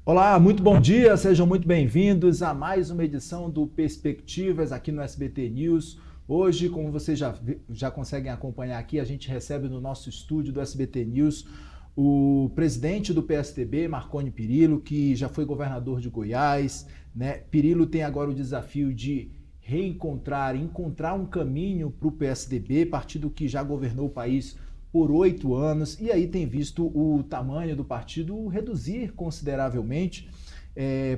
Olá, muito bom dia, sejam muito bem-vindos a mais uma edição do Perspectivas aqui no SBT News. Hoje, como vocês já conseguem acompanhar aqui, a gente recebe no nosso estúdio do SBT News o presidente do PSDB, Marconi Perillo, que já foi governador de Goiás, né? Perillo tem agora o desafio de encontrar um caminho para o PSDB, partido que já governou o país por 8 anos, e aí tem visto o tamanho do partido reduzir consideravelmente.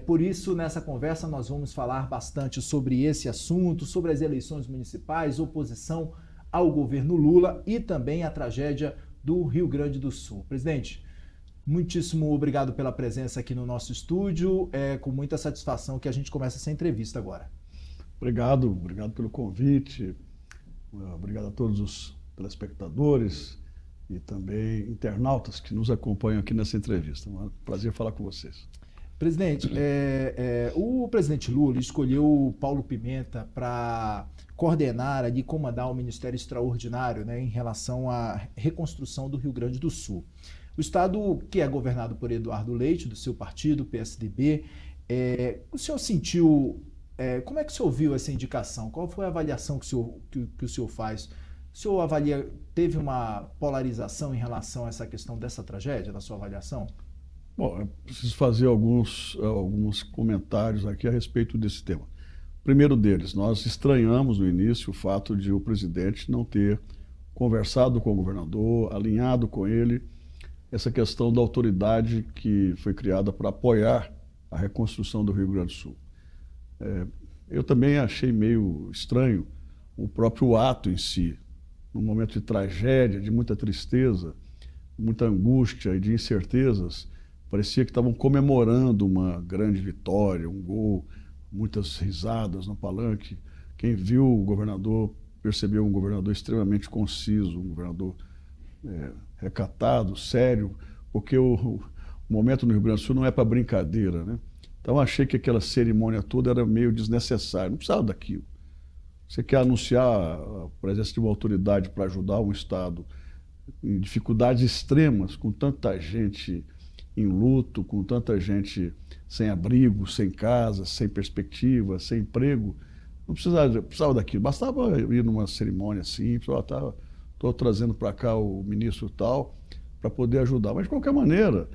Por isso, nessa conversa, nós vamos falar bastante sobre esse assunto, sobre as eleições municipais, oposição ao governo Lula e também a tragédia do Rio Grande do Sul. Presidente, muitíssimo obrigado pela presença aqui no nosso estúdio. É com muita satisfação que a gente começa essa entrevista agora. Obrigado pelo convite. Obrigado a todos os telespectadores e também internautas que nos acompanham aqui nessa entrevista. É um prazer falar com vocês. Presidente, o presidente Lula escolheu o Paulo Pimenta para coordenar e comandar o Ministério Extraordinário, né, em relação à reconstrução do Rio Grande do Sul. O estado que é governado por Eduardo Leite, do seu partido, PSDB, o senhor sentiu, como é que o senhor viu essa indicação? Qual foi a avaliação que o senhor faz? O senhor avalia, teve uma polarização em relação a essa questão dessa tragédia, na sua avaliação? Bom, eu preciso fazer alguns comentários aqui a respeito desse tema. Primeiro deles, nós estranhamos no início o fato de o presidente não ter conversado com o governador, alinhado com ele essa questão da autoridade que foi criada para apoiar a reconstrução do Rio Grande do Sul. Eu também achei meio estranho o próprio ato em si, num momento de tragédia, de muita tristeza, muita angústia e de incertezas. Parecia que estavam comemorando uma grande vitória, um gol, muitas risadas no palanque. Quem viu o governador percebeu um governador extremamente conciso, um governador recatado, sério, porque o momento no Rio Grande do Sul não é para brincadeira, né? Então achei que aquela cerimônia toda era meio desnecessária, não precisava daquilo. Você quer anunciar a presença de uma autoridade para ajudar um Estado em dificuldades extremas, com tanta gente em luto, com tanta gente sem abrigo, sem casa, sem perspectiva, sem emprego. Não precisava daquilo, bastava ir numa cerimônia simples, estou trazendo para cá o ministro tal, para poder ajudar. Mas, de qualquer maneira,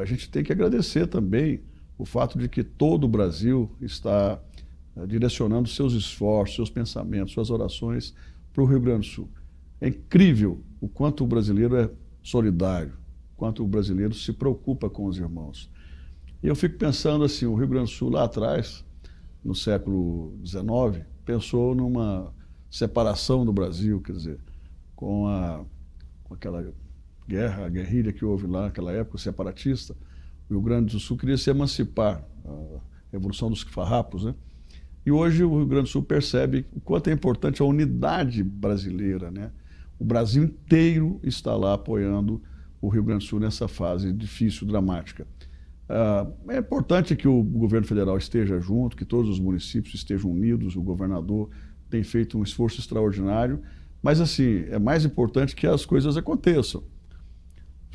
a gente tem que agradecer também o fato de que todo o Brasil está direcionando seus esforços, seus pensamentos, suas orações para o Rio Grande do Sul. É incrível o quanto o brasileiro é solidário, quanto o brasileiro se preocupa com os irmãos. E eu fico pensando assim, o Rio Grande do Sul lá atrás, no século XIX, pensou numa separação do Brasil, quer dizer, com aquela guerra, a guerrilha que houve lá naquela época, separatista. O Rio Grande do Sul queria se emancipar, a Revolução dos Farrapos, né? E hoje o Rio Grande do Sul percebe o quanto é importante a unidade brasileira, né? O Brasil inteiro está lá apoiando o Rio Grande do Sul nessa fase difícil, dramática. É importante que o governo federal esteja junto, que todos os municípios estejam unidos, o governador tem feito um esforço extraordinário, mas assim, é mais importante que as coisas aconteçam.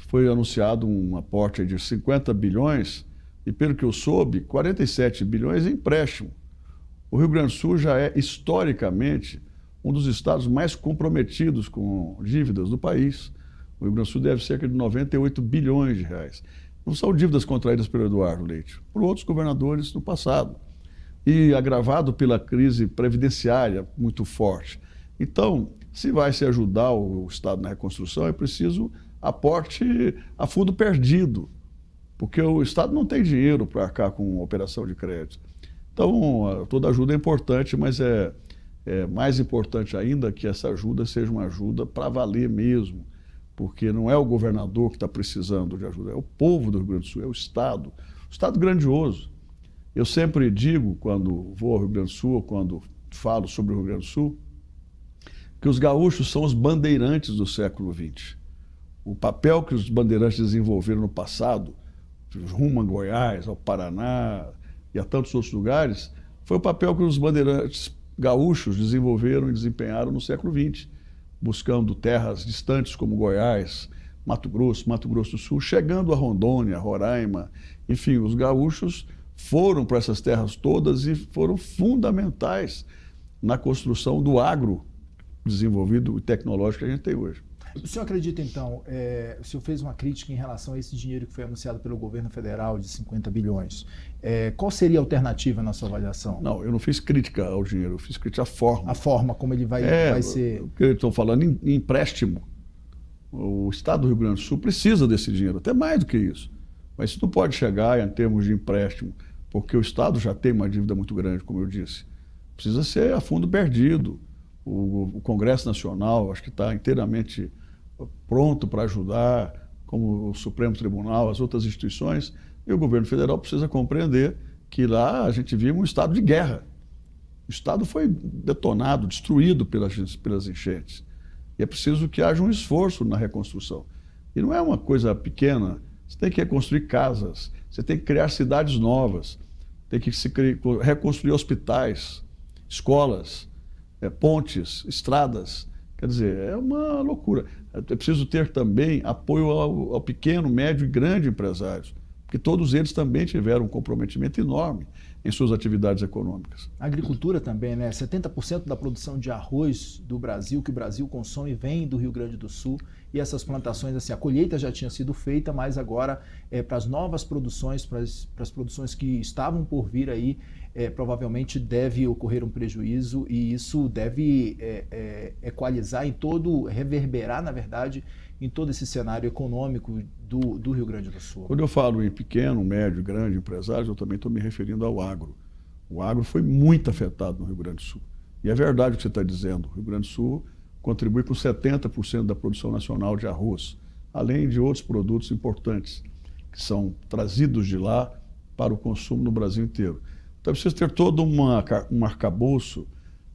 Foi anunciado um aporte de 50 bilhões e, pelo que eu soube, 47 bilhões em empréstimo. O Rio Grande do Sul já é, historicamente, um dos estados mais comprometidos com dívidas do país. O Rio Grande do Sul deve cerca de 98 bilhões de reais. Não são dívidas contraídas pelo Eduardo Leite, por outros governadores no passado. E agravado pela crise previdenciária muito forte. Então, se vai se ajudar o Estado na reconstrução, é preciso aporte a fundo perdido, porque o Estado não tem dinheiro para arcar com operação de crédito. Então, toda ajuda é importante, mas é mais importante ainda que essa ajuda seja uma ajuda para valer mesmo, porque não é o governador que está precisando de ajuda, é o povo do Rio Grande do Sul, é o Estado grandioso. Eu sempre digo, quando vou ao Rio Grande do Sul, quando falo sobre o Rio Grande do Sul, que os gaúchos são os bandeirantes do século XX. O papel que os bandeirantes desenvolveram no passado, rumo a Goiás, ao Paraná e a tantos outros lugares, foi o papel que os bandeirantes gaúchos desenvolveram e desempenharam no século XX, buscando terras distantes como Goiás, Mato Grosso do Sul, chegando a Rondônia, Roraima, enfim, os gaúchos foram para essas terras todas e foram fundamentais na construção do agro desenvolvido e tecnológico que a gente tem hoje. O senhor acredita, então, o senhor fez uma crítica em relação a esse dinheiro que foi anunciado pelo governo federal de 50 bilhões. Qual seria a alternativa na sua avaliação? Não, eu não fiz crítica ao dinheiro, eu fiz crítica à forma. A forma como ele vai ser... O que eu estou falando em empréstimo. O Estado do Rio Grande do Sul precisa desse dinheiro, até mais do que isso. Mas isso não pode chegar em termos de empréstimo, porque o Estado já tem uma dívida muito grande, como eu disse. Precisa ser a fundo perdido. O Congresso Nacional, acho que está inteiramente pronto para ajudar, como o Supremo Tribunal, as outras instituições, e o governo federal precisa compreender que lá a gente vive um estado de guerra. O estado foi detonado, destruído pelas enchentes. E é preciso que haja um esforço na reconstrução. E não é uma coisa pequena. Você tem que reconstruir casas, você tem que criar cidades novas, tem que reconstruir hospitais, escolas, pontes, estradas. Quer dizer, é uma loucura. É preciso ter também apoio ao pequeno, médio e grande empresários, porque todos eles também tiveram um comprometimento enorme em suas atividades econômicas. A agricultura também, né? 70% da produção de arroz do Brasil, que o Brasil consome, vem do Rio Grande do Sul. E essas plantações, assim, a colheita já tinha sido feita, mas agora, para as novas produções, para as produções que estavam por vir aí, provavelmente deve ocorrer um prejuízo e isso deve equalizar reverberar, na verdade, em todo esse cenário econômico do Rio Grande do Sul. Quando eu falo em pequeno, médio e grande empresários, eu também estou me referindo ao agro. O agro foi muito afetado no Rio Grande do Sul. E é verdade o que você está dizendo. O Rio Grande do Sul contribui com 70% da produção nacional de arroz, além de outros produtos importantes que são trazidos de lá para o consumo no Brasil inteiro. Então é preciso ter todo um arcabouço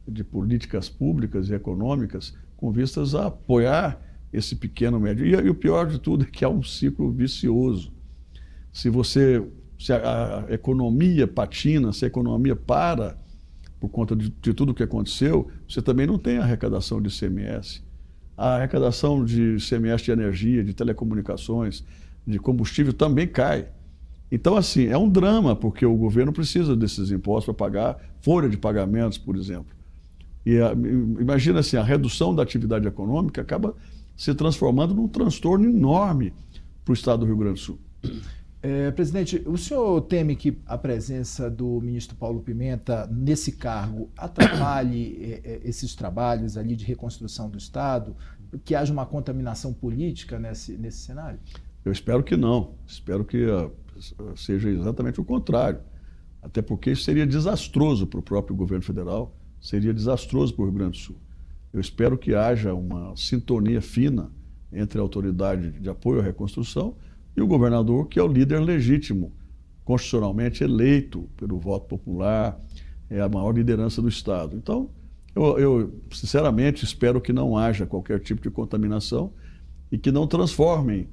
de políticas públicas e econômicas com vistas a apoiar esse pequeno médio. E o pior de tudo é que há um ciclo vicioso. Se a economia patina, se a economia para por conta de tudo o que aconteceu, você também não tem arrecadação de ICMS. A arrecadação de ICMS de energia, de telecomunicações, de combustível também cai. Então, assim, é um drama, porque o governo precisa desses impostos para pagar folha de pagamentos, por exemplo. E imagina assim, a redução da atividade econômica acaba se transformando num transtorno enorme para o estado do Rio Grande do Sul. Presidente, o senhor teme que a presença do ministro Paulo Pimenta nesse cargo atrapalhe esses trabalhos ali de reconstrução do Estado, que haja uma contaminação política nesse cenário? Eu espero que não. Espero que seja exatamente o contrário. Até porque isso seria desastroso para o próprio governo federal, seria desastroso para o Rio Grande do Sul. Eu espero que haja uma sintonia fina entre a autoridade de apoio à reconstrução e o governador, que é o líder legítimo, constitucionalmente eleito pelo voto popular, é a maior liderança do Estado. Então, eu sinceramente espero que não haja qualquer tipo de contaminação e que não transformem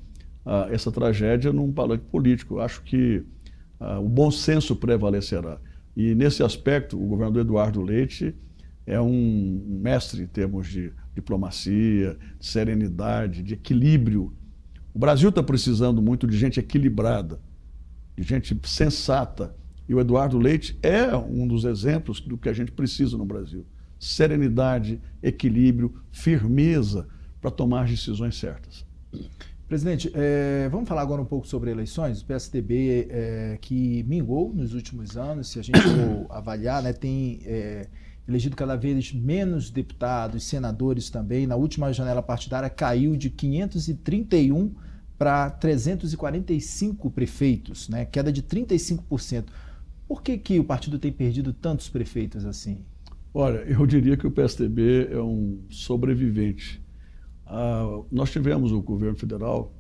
essa tragédia num palanque político. Acho que o bom senso prevalecerá. E nesse aspecto, o governador Eduardo Leite é um mestre em termos de diplomacia, de serenidade, de equilíbrio. O Brasil está precisando muito de gente equilibrada, de gente sensata. E o Eduardo Leite é um dos exemplos do que a gente precisa no Brasil. Serenidade, equilíbrio, firmeza para tomar as decisões certas. Presidente, vamos falar agora um pouco sobre eleições. O PSDB, que minguou nos últimos anos, se a gente for avaliar, né, tem elegido cada vez menos deputados, senadores também. Na última janela partidária caiu de 531 para 345 prefeitos, né? Queda de 35%. Por que o partido tem perdido tantos prefeitos assim? Olha, eu diria que o PSDB é um sobrevivente. Nós tivemos o governo federal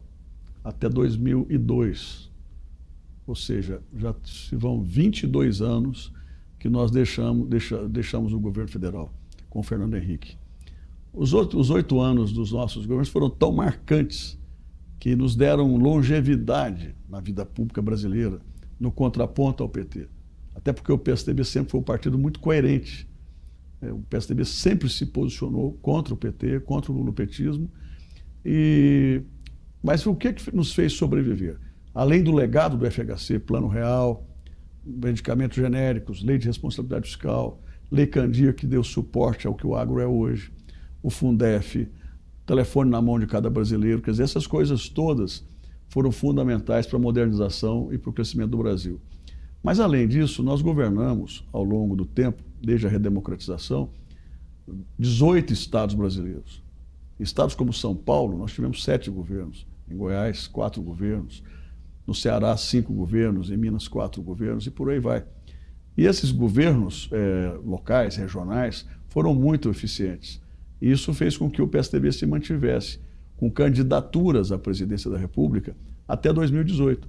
até 2002, ou seja, já se vão 22 anos que nós deixamos o governo federal com o Fernando Henrique. Os 8 anos dos nossos governos foram tão marcantes que nos deram longevidade na vida pública brasileira, no contraponto ao PT. Até porque o PSDB sempre foi um partido muito coerente. O PSDB sempre se posicionou contra o PT, contra o lulopetismo, e Mas o que nos fez sobreviver? Além do legado do FHC, Plano Real, medicamentos genéricos, lei de responsabilidade fiscal, lei Candir, que deu suporte ao que o agro é hoje, o Fundef, telefone na mão de cada brasileiro, quer dizer, essas coisas todas foram fundamentais para a modernização e para o crescimento do Brasil. Mas, além disso, nós governamos, ao longo do tempo, desde a redemocratização, 18 estados brasileiros. Estados como São Paulo, nós tivemos 7 governos, em Goiás, 4 governos, no Ceará, 5 governos, em Minas, 4 governos, e por aí vai. E esses governos locais, regionais, foram muito eficientes. E isso fez com que o PSDB se mantivesse com candidaturas à presidência da República até 2018.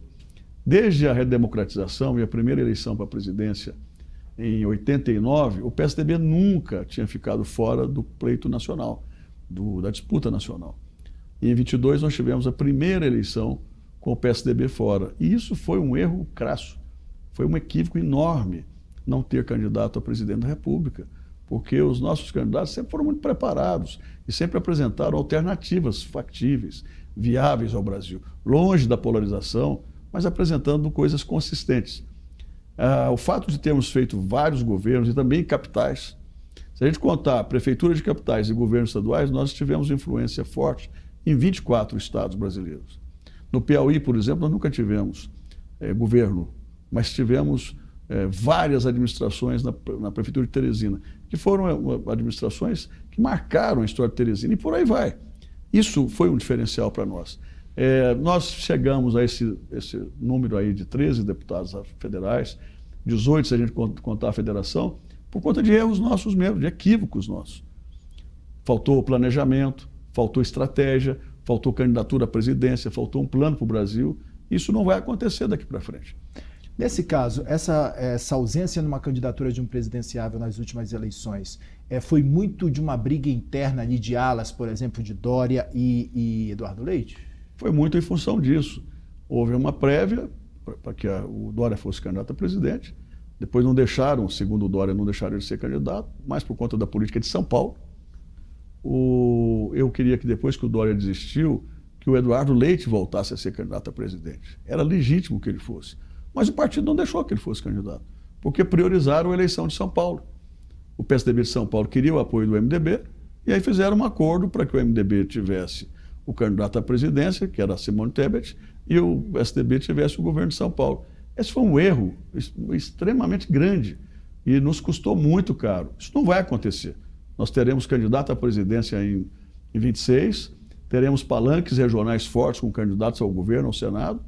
Desde a redemocratização e a primeira eleição para a presidência em 89, o PSDB nunca tinha ficado fora do pleito nacional, da disputa nacional. E em 22 nós tivemos a primeira eleição com o PSDB fora. E isso foi um erro crasso, foi um equívoco enorme não ter candidato a presidente da República, porque os nossos candidatos sempre foram muito preparados e sempre apresentaram alternativas factíveis, viáveis ao Brasil, longe da polarização, mas apresentando coisas consistentes. O fato de termos feito vários governos e também capitais, se a gente contar prefeitura de capitais e governos estaduais, nós tivemos influência forte em 24 estados brasileiros. No Piauí, por exemplo, nós nunca tivemos governo, mas tivemos várias administrações na prefeitura de Teresina, que foram administrações que marcaram a história de Teresina, e por aí vai. Isso foi um diferencial para nós. Nós chegamos a esse número aí de 13 deputados federais, 18 se a gente contar a federação, por conta de erros nossos mesmo, de equívocos nossos. Faltou planejamento, faltou estratégia, faltou candidatura à presidência, faltou um plano para o Brasil. Isso não vai acontecer daqui para frente. Nesse caso, essa ausência numa candidatura de um presidenciável nas últimas eleições foi muito de uma briga interna ali de alas, por exemplo, de Dória e Eduardo Leite? Foi muito em função disso. Houve uma prévia para que o Dória fosse candidato a presidente. Depois não deixaram, segundo o Dória, não deixaram ele ser candidato, mas por conta da política de São Paulo. Eu queria que depois que o Dória desistiu, que o Eduardo Leite voltasse a ser candidato a presidente. Era legítimo que ele fosse. Mas o partido não deixou que ele fosse candidato, porque priorizaram a eleição de São Paulo. O PSDB de São Paulo queria o apoio do MDB, e aí fizeram um acordo para que o MDB tivesse o candidato à presidência, que era Simone Tebet, e o PSDB tivesse o governo de São Paulo. Esse foi um erro extremamente grande e nos custou muito caro. Isso não vai acontecer. Nós teremos candidato à presidência em 26, teremos palanques regionais fortes com candidatos ao governo, ao Senado,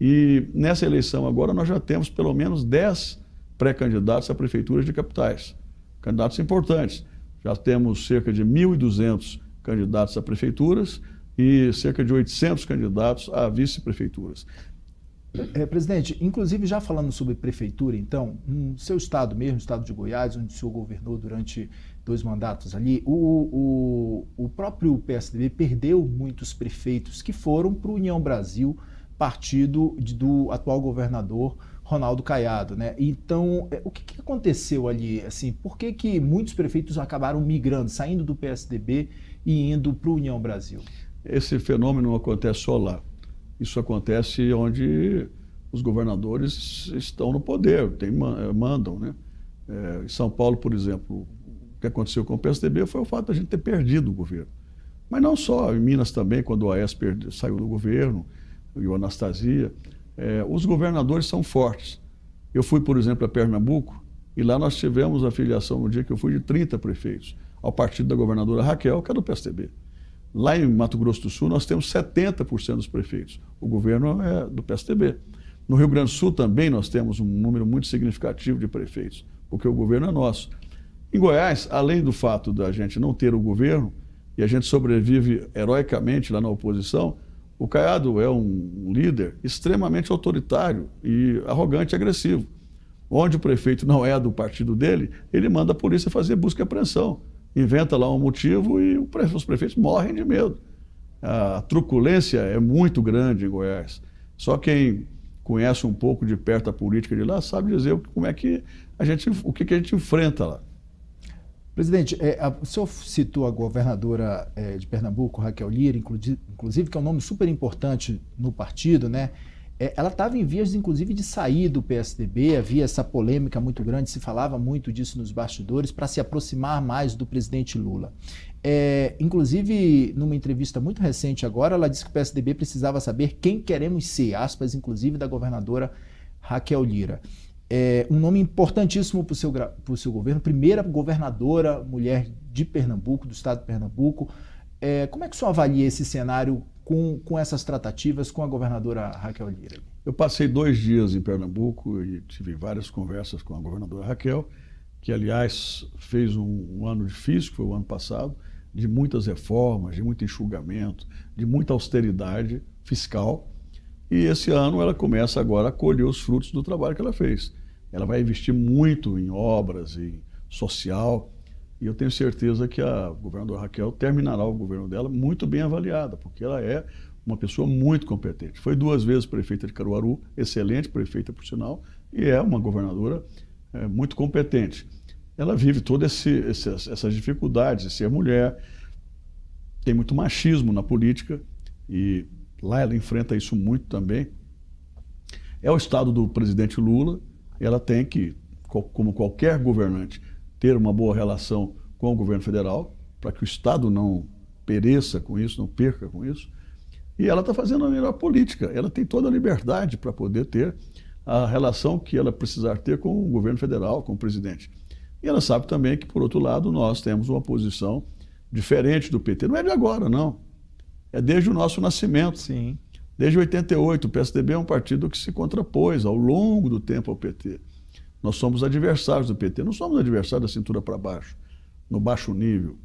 e nessa eleição agora nós já temos pelo menos 10 pré-candidatos a prefeituras de capitais, candidatos importantes. Já temos cerca de 1.200 candidatos a prefeituras e cerca de 800 candidatos a vice-prefeituras. Presidente, inclusive já falando sobre prefeitura, então, no seu estado mesmo, o estado de Goiás, onde o senhor governou durante 2 mandatos ali, o próprio PSDB perdeu muitos prefeitos que foram para o União Brasil, partido do atual governador Ronaldo Caiado, né? Então, o que aconteceu ali? Assim, por que muitos prefeitos acabaram migrando, saindo do PSDB e indo para o União Brasil? Esse fenômeno não acontece só lá. Isso acontece onde os governadores estão no poder, mandam, né? Em São Paulo, por exemplo, o que aconteceu com o PSDB foi o fato de a gente ter perdido o governo. Mas não só, em Minas também, quando o AES saiu do governo, e o Anastasia, os governadores são fortes. Eu fui, por exemplo, a Pernambuco, e lá nós tivemos a filiação, no dia que eu fui, de 30 prefeitos, ao partido da governadora Raquel, que é do PSDB. Lá em Mato Grosso do Sul, nós temos 70% dos prefeitos. O governo é do PSDB. No Rio Grande do Sul também nós temos um número muito significativo de prefeitos, porque o governo é nosso. Em Goiás, além do fato da gente não ter o governo, e a gente sobrevive heroicamente lá na oposição, o Caiado é um líder extremamente autoritário e arrogante e agressivo. Onde o prefeito não é do partido dele, ele manda a polícia fazer busca e apreensão. Inventa lá um motivo e os prefeitos morrem de medo. A truculência é muito grande em Goiás. Só quem conhece um pouco de perto a política de lá sabe dizer o que a gente enfrenta lá. Presidente, o senhor citou a governadora de Pernambuco, Raquel Lira, inclusive, que é um nome super importante no partido, né? Ela estava em vias, inclusive, de sair do PSDB, havia essa polêmica muito grande, se falava muito disso nos bastidores, para se aproximar mais do presidente Lula. Inclusive, numa entrevista muito recente agora, ela disse que o PSDB precisava saber quem queremos ser, aspas, inclusive, da governadora Raquel Lira. Um nome importantíssimo para o seu governo, primeira governadora mulher de Pernambuco, do estado de Pernambuco. Como é que o senhor avalia esse cenário com essas tratativas com a governadora Raquel Lira? Eu passei 2 dias em Pernambuco e tive várias conversas com a governadora Raquel, que, aliás, fez um ano difícil, que foi o ano passado, de muitas reformas, de muito enxugamento, de muita austeridade fiscal. E esse ano ela começa agora a colher os frutos do trabalho que ela fez. Ela vai investir muito em obras, em social, e eu tenho certeza que a governadora Raquel terminará o governo dela muito bem avaliada, porque ela é uma pessoa muito competente. Foi 2 vezes prefeita de Caruaru, excelente prefeita por sinal, e é uma governadora muito competente. Ela vive todas essas dificuldades de ser mulher, tem muito machismo na política, e lá ela enfrenta isso muito também. É o estado do presidente Lula, ela tem que, como qualquer governante, ter uma boa relação com o governo federal, para que o estado não pereça com isso, não perca com isso. E ela está fazendo a melhor política, ela tem toda a liberdade para poder ter a relação que ela precisar ter com o governo federal, com o presidente. E ela sabe também que, por outro lado, nós temos uma posição diferente do PT. Não é de agora, não. É desde o nosso nascimento. Sim. Desde 88, o PSDB é um partido que se contrapôs ao longo do tempo ao PT. Nós somos adversários do PT, não somos adversários da cintura para baixo, no baixo nível.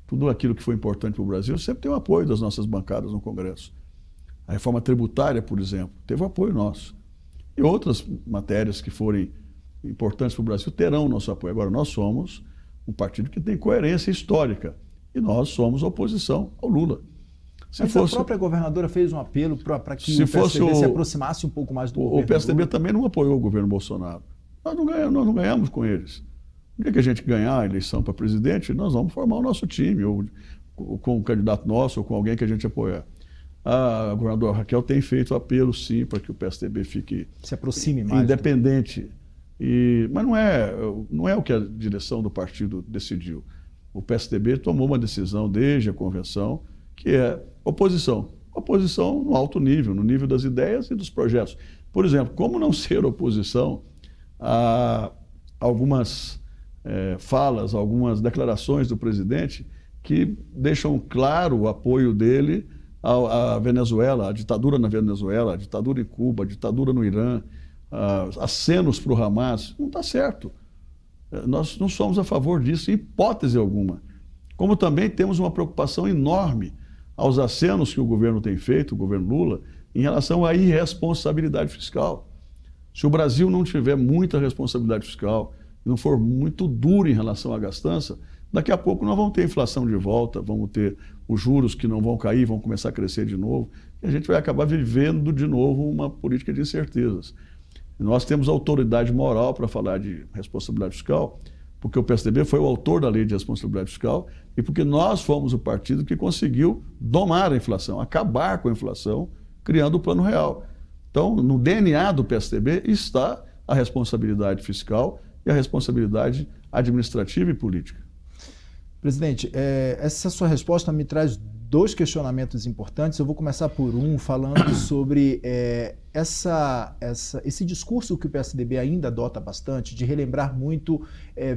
Tudo aquilo que foi importante para o Brasil sempre tem o apoio das nossas bancadas no Congresso. A reforma tributária, por exemplo, teve o apoio nosso. E outras matérias que forem importantes para o Brasil terão o nosso apoio. Agora, nós somos um partido que tem coerência histórica e nós somos a oposição ao Lula. Mas a própria governadora fez um apelo para que o PSDB se aproximasse um pouco mais do governo. O PSDB também não apoiou o governo Bolsonaro. Nós não ganhamos com eles. No dia que a gente ganhar a eleição para presidente, nós vamos formar o nosso time, ou com um candidato nosso, ou com alguém que a gente apoiar. A governadora Raquel tem feito apelo, sim, para que o PSDB fique se aproxime mais independente. Mas não é o que a direção do partido decidiu. O PSDB tomou uma decisão desde a convenção, que é oposição. Oposição no alto nível, no nível das ideias e dos projetos. Por exemplo, como não ser oposição a algumas falas, algumas declarações do presidente que deixam claro o apoio dele à Venezuela, à ditadura na Venezuela, à ditadura em Cuba, à ditadura no Irã, acenos para o Hamas. Não está certo. Nós não somos a favor disso, em hipótese alguma. Como também temos uma preocupação enorme aos acenos que o governo tem feito, o governo Lula, em relação à irresponsabilidade fiscal. Se o Brasil não tiver muita responsabilidade fiscal, não for muito duro em relação à gastança, daqui a pouco nós vamos ter inflação de volta, vamos ter os juros que não vão cair, vão começar a crescer de novo, e a gente vai acabar vivendo de novo uma política de incertezas. Nós temos autoridade moral para falar de responsabilidade fiscal, porque o PSDB foi o autor da lei de responsabilidade fiscal e porque nós fomos o partido que conseguiu domar a inflação, acabar com a inflação, criando o Plano Real. Então, no DNA do PSDB está a responsabilidade fiscal e a responsabilidade administrativa e política. Presidente, essa sua resposta me traz 2 questionamentos importantes. Eu vou começar por um, falando sobre esse discurso que o PSDB ainda adota bastante, de relembrar muito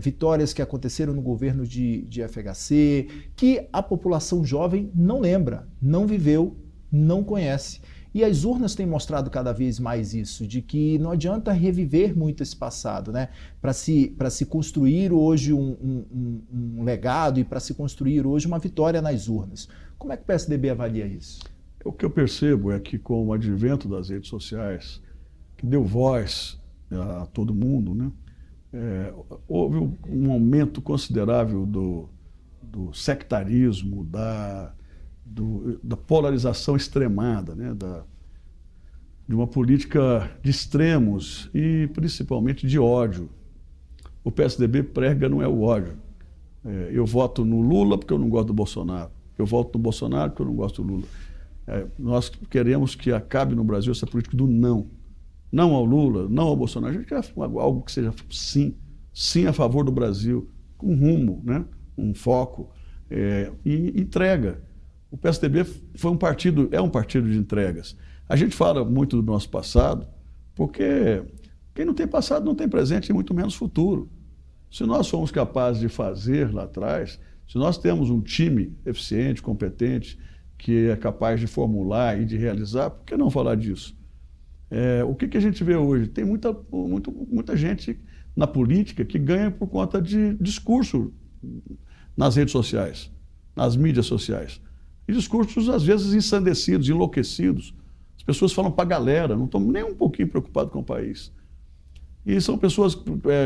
vitórias que aconteceram no governo de FHC, que a população jovem não lembra, não viveu, não conhece. E as urnas têm mostrado cada vez mais isso, de que não adianta reviver muito esse passado, né? Para se construir hoje um legado e para se construir hoje uma vitória nas urnas. Como é que o PSDB avalia isso? O que eu percebo é que, com o advento das redes sociais, que deu voz a todo mundo, né? Houve um aumento considerável do sectarismo, da polarização extremada, né? De uma política de extremos e principalmente de ódio. O PSDB prega não é o ódio. Eu voto no Lula porque eu não gosto do Bolsonaro. Eu voto no Bolsonaro porque eu não gosto do Lula. Nós queremos que acabe no Brasil essa política do não. Não ao Lula, não ao Bolsonaro. A gente quer algo que seja sim, sim a favor do Brasil, com rumo, né? Um foco e entrega. O PSDB é um partido de entregas. A gente fala muito do nosso passado, porque quem não tem passado não tem presente e muito menos futuro. Se nós somos capazes de fazer lá atrás, se nós temos um time eficiente, competente, que é capaz de formular e de realizar, por que não falar disso? O que a gente vê hoje? Tem muita gente na política que ganha por conta de discurso nas redes sociais, nas mídias sociais. E discursos, às vezes, ensandecidos, enlouquecidos. As pessoas falam para a galera, não estão nem um pouquinho preocupadas com o país. E são pessoas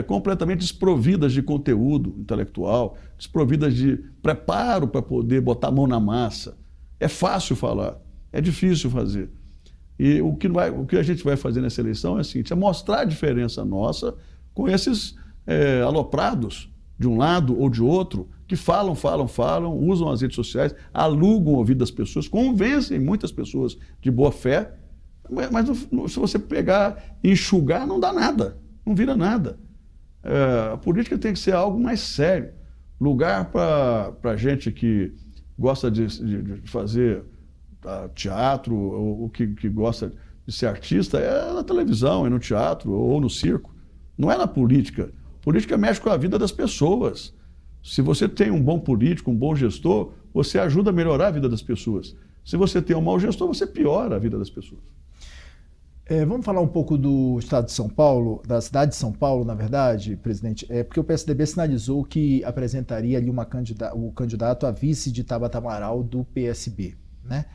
completamente desprovidas de conteúdo intelectual, desprovidas de preparo para poder botar a mão na massa. É fácil falar, é difícil fazer. E o que a gente vai fazer nessa eleição é o seguinte, é mostrar a diferença nossa com esses aloprados, de um lado ou de outro, que falam, usam as redes sociais, alugam o ouvido das pessoas, convencem muitas pessoas de boa fé, mas se você pegar e enxugar, não dá nada, não vira nada. A política tem que ser algo mais sério. Lugar para gente que gosta de fazer teatro, ou que gosta de ser artista, é na televisão, é no teatro ou no circo. Não é na política. Política mexe com a vida das pessoas. Se você tem um bom político, um bom gestor, você ajuda a melhorar a vida das pessoas. Se você tem um mau gestor, você piora a vida das pessoas. Vamos falar um pouco do estado de São Paulo, da cidade de São Paulo, na verdade, presidente, porque o PSDB sinalizou que apresentaria ali o candidato a vice de Tabata Amaral do PSB, né?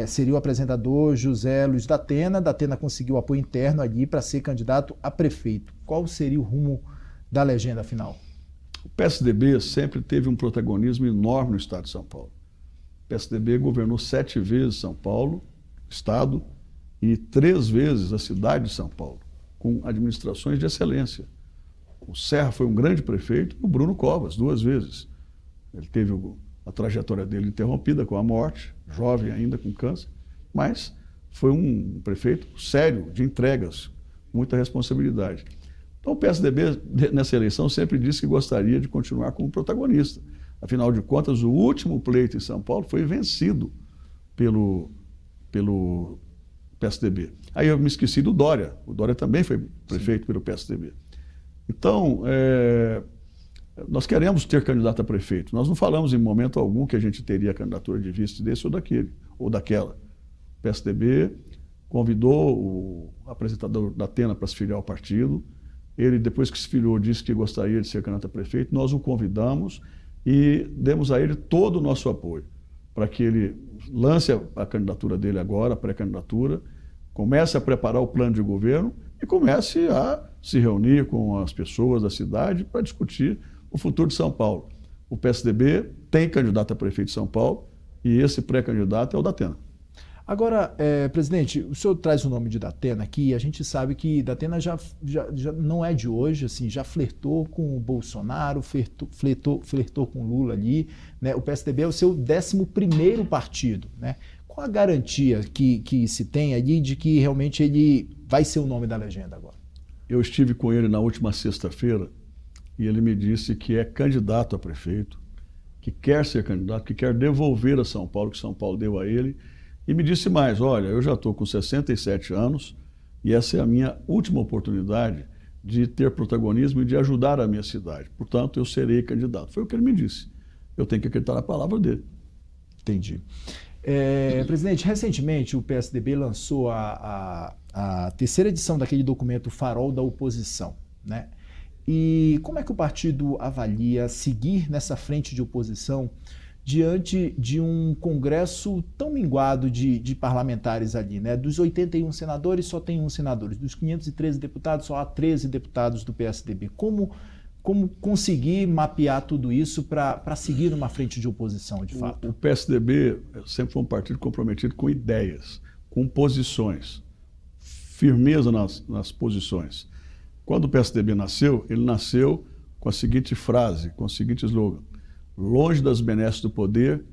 Seria o apresentador José Luiz Datena. Datena conseguiu apoio interno ali para ser candidato a prefeito. Qual seria o rumo da legenda final? O PSDB sempre teve um protagonismo enorme no estado de São Paulo. O PSDB governou 7 vezes São Paulo, estado, e 3 vezes a cidade de São Paulo, com administrações de excelência. O Serra foi um grande prefeito, o Bruno Covas, 2 vezes. Ele teve a trajetória dele interrompida com a morte, jovem ainda, com câncer, mas foi um prefeito sério, de entregas, muita responsabilidade. Então o PSDB, nessa eleição, sempre disse que gostaria de continuar como protagonista. Afinal de contas, o último pleito em São Paulo foi vencido pelo PSDB. Aí eu me esqueci do Dória. O Dória também foi prefeito pelo PSDB. Então, nós queremos ter candidato a prefeito. Nós não falamos em momento algum que a gente teria a candidatura de vice desse ou daquele, ou daquela. O PSDB convidou o apresentador Datena para se filiar ao partido. Ele, depois que se filiou, disse que gostaria de ser candidato a prefeito. Nós o convidamos e demos a ele todo o nosso apoio para que ele lance a candidatura dele agora, a pré-candidatura, comece a preparar o plano de governo e comece a se reunir com as pessoas da cidade para discutir o futuro de São Paulo. O PSDB tem candidato a prefeito de São Paulo e esse pré-candidato é o Datena. Agora, presidente, o senhor traz o nome de Datena aqui, e a gente sabe que Datena já não é de hoje, assim, já flertou com o Bolsonaro, flertou com o Lula ali, né? O PSDB é o seu 11º partido, né? Qual a garantia que se tem ali de que realmente ele vai ser o nome da legenda agora? Eu estive com ele na última sexta-feira e ele me disse que é candidato a prefeito, que quer ser candidato, que quer devolver a São Paulo, que São Paulo deu a ele. E me disse mais, olha, eu já estou com 67 anos e essa é a minha última oportunidade de ter protagonismo e de ajudar a minha cidade. Portanto, eu serei candidato. Foi o que ele me disse. Eu tenho que acreditar na palavra dele. Entendi. Presidente, recentemente o PSDB lançou a 3ª edição daquele documento Farol da Oposição, né? E como é que o partido avalia seguir nessa frente de oposição diante de um Congresso tão minguado de parlamentares ali, né? Dos 81 senadores, só tem 1 senador. Dos 513 deputados, só há 13 deputados do PSDB. Como conseguir mapear tudo isso para seguir numa frente de oposição, de fato? O PSDB sempre foi um partido comprometido com ideias, com posições, firmeza nas posições. Quando o PSDB nasceu, ele nasceu com a seguinte frase, com o seguinte slogan: longe das benesses do poder,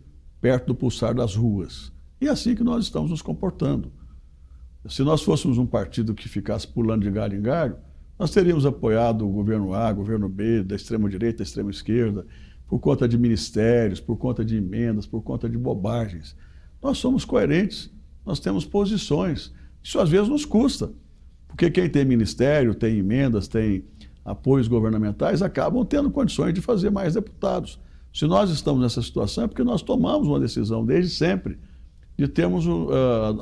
perto do pulsar das ruas. E é assim que nós estamos nos comportando. Se nós fôssemos um partido que ficasse pulando de galho em galho, nós teríamos apoiado o governo A, o governo B, da extrema-direita, da extrema-esquerda, por conta de ministérios, por conta de emendas, por conta de bobagens. Nós somos coerentes, nós temos posições. Isso às vezes nos custa, porque quem tem ministério, tem emendas, tem apoios governamentais, acabam tendo condições de fazer mais deputados. Se nós estamos nessa situação é porque nós tomamos uma decisão desde sempre de termos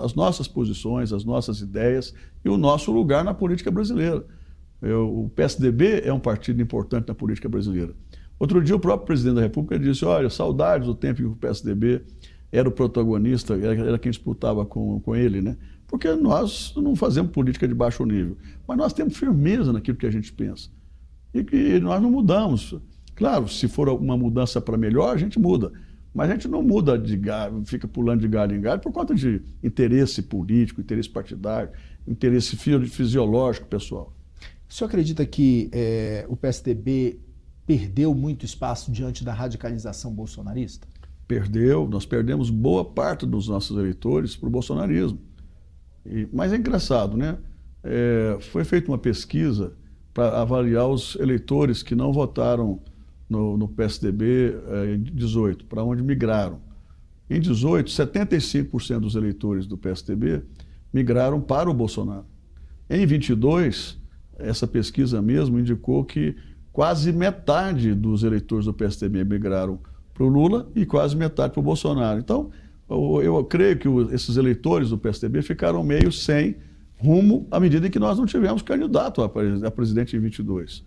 as nossas posições, as nossas ideias e o nosso lugar na política brasileira. O PSDB é um partido importante na política brasileira. Outro dia o próprio presidente da República disse: olha, saudades do tempo em que o PSDB era o protagonista, era quem disputava com ele, né? Porque nós não fazemos política de baixo nível, mas nós temos firmeza naquilo que a gente pensa. E que nós não mudamos. Claro, se for uma mudança para melhor, a gente muda. Mas a gente não muda de galho, fica pulando de galho em galho por conta de interesse político, interesse partidário, interesse fisiológico pessoal. O senhor acredita que o PSDB perdeu muito espaço diante da radicalização bolsonarista? Perdeu, nós perdemos boa parte dos nossos eleitores para o bolsonarismo. Mas é engraçado, né? Foi feita uma pesquisa para avaliar os eleitores que não votaram no PSDB em 18, para onde migraram. Em 18, 75% dos eleitores do PSDB migraram para o Bolsonaro. Em 22, essa pesquisa mesmo indicou que quase metade dos eleitores do PSDB migraram para o Lula e quase metade para o Bolsonaro. Então, eu creio que esses eleitores do PSDB ficaram meio sem rumo à medida em que nós não tivemos candidato a presidente em 22.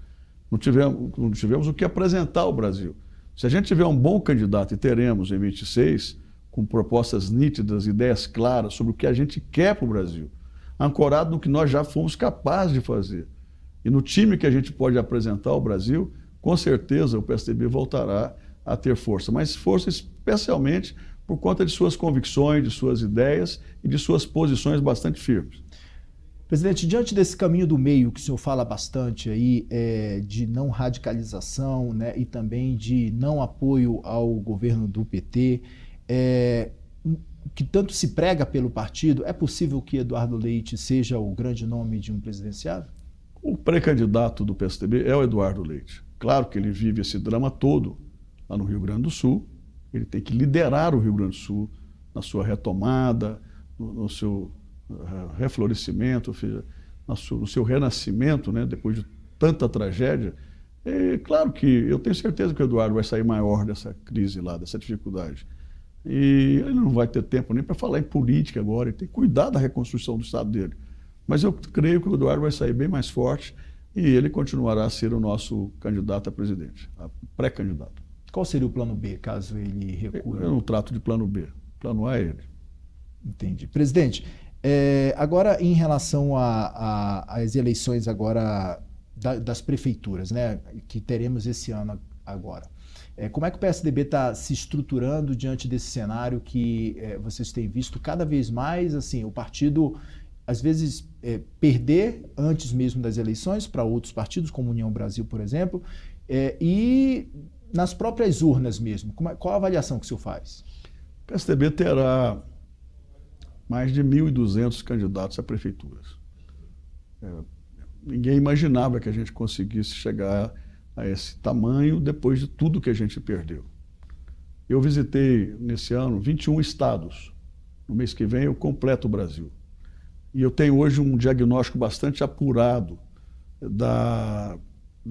Não tivemos o que apresentar ao Brasil. Se a gente tiver um bom candidato, e teremos em 26, com propostas nítidas, ideias claras sobre o que a gente quer para o Brasil, ancorado no que nós já fomos capazes de fazer, e no time que a gente pode apresentar ao Brasil, com certeza o PSDB voltará a ter força, mas força especialmente por conta de suas convicções, de suas ideias e de suas posições bastante firmes. Presidente, diante desse caminho do meio que o senhor fala bastante aí, de não radicalização, né, e também de não apoio ao governo do PT, que tanto se prega pelo partido, é possível que Eduardo Leite seja o grande nome de um presidenciável? O pré-candidato do PSDB é o Eduardo Leite. Claro que ele vive esse drama todo lá no Rio Grande do Sul. Ele tem que liderar o Rio Grande do Sul na sua retomada, no seu reflorescimento, no seu renascimento, né, depois de tanta tragédia. Claro que eu tenho certeza que o Eduardo vai sair maior dessa crise lá, dessa dificuldade. E ele não vai ter tempo nem para falar em política agora, ele tem que cuidar da reconstrução do Estado dele. Mas eu creio que o Eduardo vai sair bem mais forte e ele continuará a ser o nosso candidato a presidente, a pré-candidato. Qual seria o plano B, caso ele recua? Eu não trato de plano B. Plano A é ele. Entendi. Presidente, agora em relação às eleições agora das prefeituras, né, que teremos esse ano agora, como é que o PSDB está se estruturando diante desse cenário que vocês têm visto cada vez mais, assim, o partido às vezes perder antes mesmo das eleições para outros partidos, como União Brasil, por exemplo, e nas próprias urnas mesmo? Qual a avaliação que o senhor faz? O PSDB terá mais de 1.200 candidatos a prefeituras. Ninguém imaginava que a gente conseguisse chegar a esse tamanho depois de tudo que a gente perdeu. Eu visitei, nesse ano, 21 estados. No mês que vem eu completo o Brasil. E eu tenho hoje um diagnóstico bastante apurado da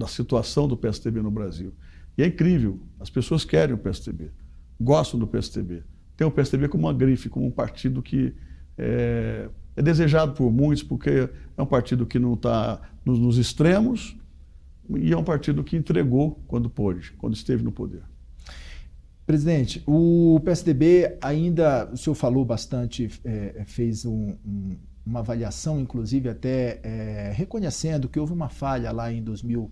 situação do PSDB no Brasil. E é incrível, as pessoas querem o PSDB, gostam do PSDB. Tem o PSDB como uma grife, como um partido que é desejado por muitos, porque é um partido que não está nos extremos e é um partido que entregou quando pôde, quando esteve no poder. Presidente, o PSDB ainda, o senhor falou bastante, fez uma avaliação, inclusive até reconhecendo que houve uma falha lá em 2000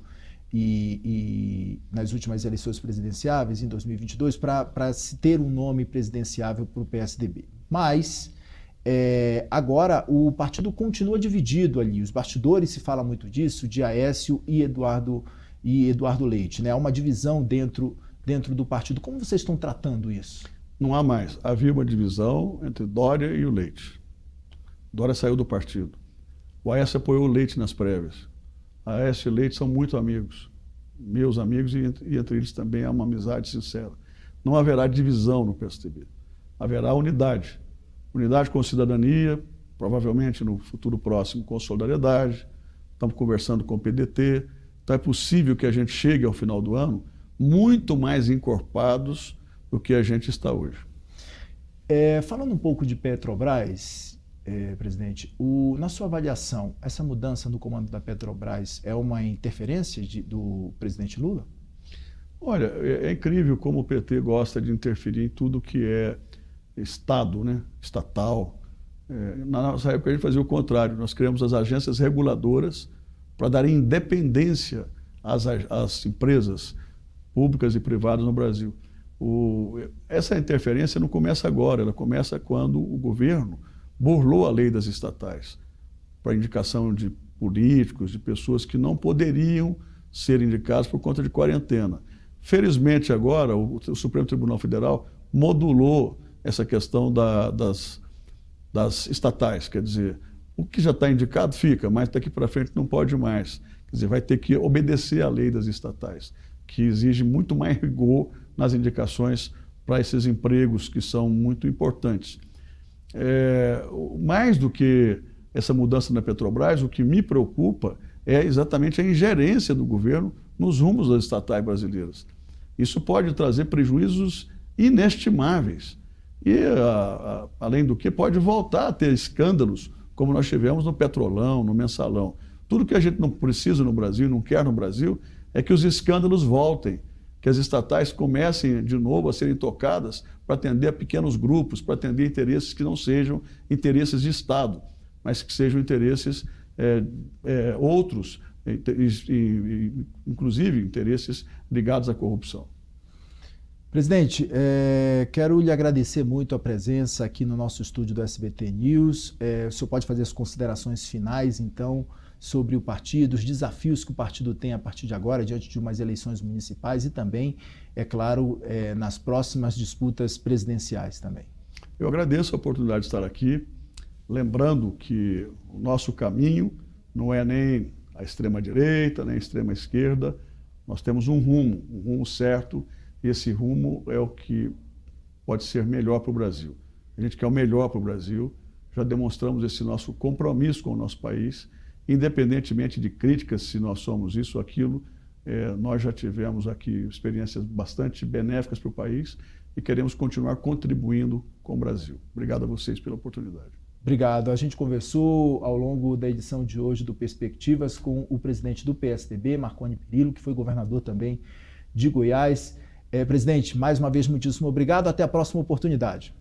e nas últimas eleições presidenciáveis, em 2022, para se ter um nome presidenciável para o PSDB. Mas agora o partido continua dividido ali, os bastidores se fala muito disso, de Aécio e Eduardo e Eduardo Leite, né? Há uma divisão dentro do partido. Como vocês estão tratando isso? Não há mais. Havia uma divisão entre Dória e o Leite. Dória saiu do partido. O Aécio apoiou o Leite nas prévias. Aécio e Leite são muito amigos, meus amigos, e entre eles também há uma amizade sincera. Não haverá divisão no PSDB. Haverá unidade. Unidade com cidadania, provavelmente no futuro próximo com solidariedade. Estamos conversando com o PDT. Então é possível que a gente chegue ao final do ano muito mais encorpados do que a gente está hoje. Falando um pouco de Petrobras, presidente, na sua avaliação, essa mudança no comando da Petrobras é uma interferência do presidente Lula? Olha, é incrível como o PT gosta de interferir em tudo que é Estado, né? Estatal. Na nossa época a gente fazia o contrário, nós criamos as agências reguladoras para dar independência às empresas públicas e privadas no Brasil. Essa interferência não começa agora, ela começa quando o governo burlou a lei das estatais para indicação de políticos, de pessoas que não poderiam ser indicados por conta de quarentena. Felizmente agora o Supremo Tribunal Federal modulou essa questão das estatais, quer dizer, o que já está indicado fica, mas daqui para frente não pode mais. Quer dizer, vai ter que obedecer à lei das estatais, que exige muito mais rigor nas indicações para esses empregos que são muito importantes. Mais do que essa mudança na Petrobras, o que me preocupa é exatamente a ingerência do governo nos rumos das estatais brasileiras. Isso pode trazer prejuízos inestimáveis e, além do que, pode voltar a ter escândalos, como nós tivemos no Petrolão, no Mensalão. Tudo que a gente não precisa no Brasil, não quer no Brasil, é que os escândalos voltem, que as estatais comecem de novo a serem tocadas para atender a pequenos grupos, para atender interesses que não sejam interesses de Estado, mas que sejam interesses outros, inclusive interesses ligados à corrupção. Presidente, quero lhe agradecer muito a presença aqui no nosso estúdio do SBT News. O senhor pode fazer as considerações finais, então, sobre o partido, os desafios que o partido tem a partir de agora, diante de umas eleições municipais e também, é claro, nas próximas disputas presidenciais também. Eu agradeço a oportunidade de estar aqui, lembrando que o nosso caminho não é nem a extrema-direita, nem a extrema-esquerda, nós temos um rumo certo, e esse rumo é o que pode ser melhor para o Brasil. A gente quer o melhor para o Brasil, já demonstramos esse nosso compromisso com o nosso país, independentemente de críticas, se nós somos isso ou aquilo, nós já tivemos aqui experiências bastante benéficas para o país e queremos continuar contribuindo com o Brasil. Obrigado a vocês pela oportunidade. Obrigado. A gente conversou ao longo da edição de hoje do Perspectivas com o presidente do PSDB, Marconi Perillo, que foi governador também de Goiás. Presidente, mais uma vez, muitíssimo obrigado. Até a próxima oportunidade.